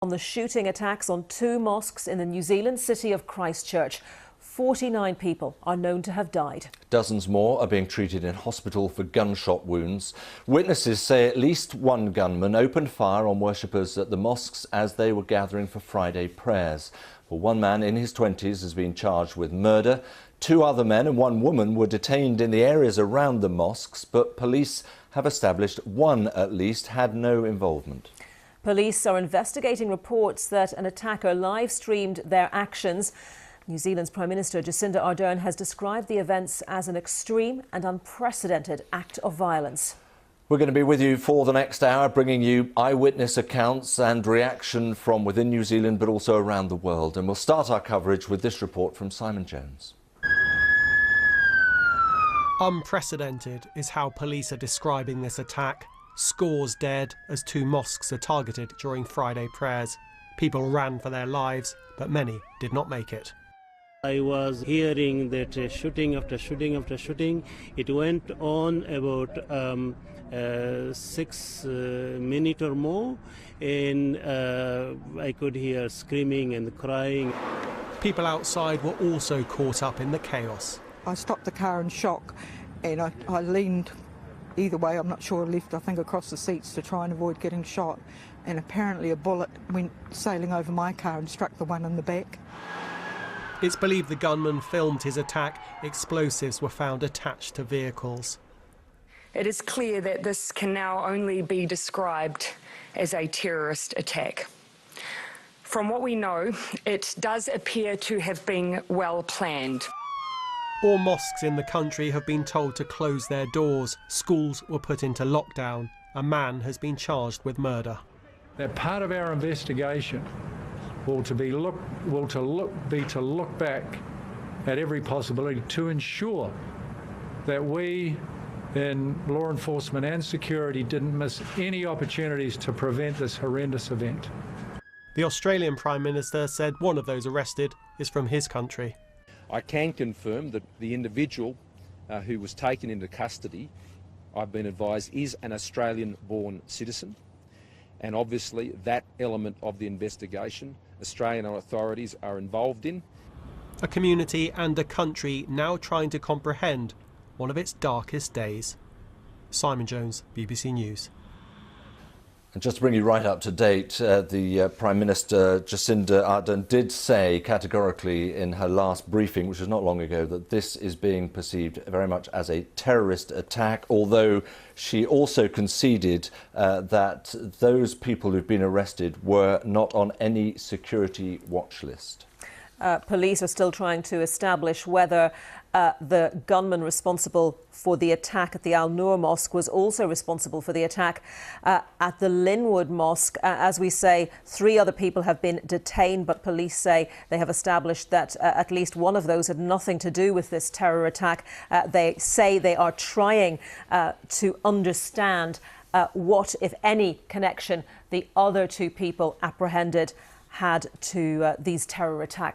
On the shooting attacks on 2 mosques in the New Zealand city of Christchurch. 49 people are known to have died. Dozens more are being treated in hospital for gunshot wounds. Witnesses say at least one gunman opened fire on worshippers at the mosques as they were gathering for Friday prayers. Well, one man in his 20s has been charged with murder. 2 other men and 1 woman were detained in the areas around the mosques, but police have established one at least had no involvement. Police are investigating reports that an attacker live-streamed their actions. New Zealand's Prime Minister Jacinda Ardern has described the events as an extreme and unprecedented act of violence. We're going to be with you for the next hour, bringing you eyewitness accounts and reaction from within New Zealand, but also around the world. And we'll start our coverage with this report from Simon Jones. Unprecedented is how police are describing this attack. Scores dead as 2 mosques are targeted during Friday prayers. People ran for their lives, but many did not make it. I was hearing that shooting after shooting after shooting. It went on about 6 minutes or more, and I could hear screaming and crying. People outside were also caught up in the chaos. I stopped the car in shock, and I leaned either way, I'm not sure, left I think across the seats to try and avoid getting shot, and apparently a bullet went sailing over my car and struck the one in the back. It's believed the gunman filmed his attack. Explosives were found attached to vehicles. It is clear that this can now only be described as a terrorist attack. From what we know, it does appear to have been well planned. All mosques in the country have been told to close their doors. Schools were put into lockdown. A man has been charged with murder. That part of our investigation will be to look back at every possibility to ensure that we in law enforcement and security didn't miss any opportunities to prevent this horrendous event. The Australian Prime Minister said one of those arrested is from his country. I can confirm that the individual who was taken into custody, I've been advised, is an Australian-born citizen. And obviously that element of the investigation Australian authorities are involved in. A community and a country now trying to comprehend one of its darkest days. Simon Jones, BBC News. And just to bring you right up to date, the Prime Minister Jacinda Ardern did say categorically in her last briefing, which was not long ago, that this is being perceived very much as a terrorist attack, although she also conceded that those people who've been arrested were not on any security watch list. Police are still trying to establish whether the gunman responsible for the attack at the Al Noor Mosque was also responsible for the attack at the Linwood Mosque. As we say, 3 other people have been detained, but police say they have established that at least one of those had nothing to do with this terror attack. They say they are trying to understand what, if any, connection the other 2 people apprehended had to these terror attacks.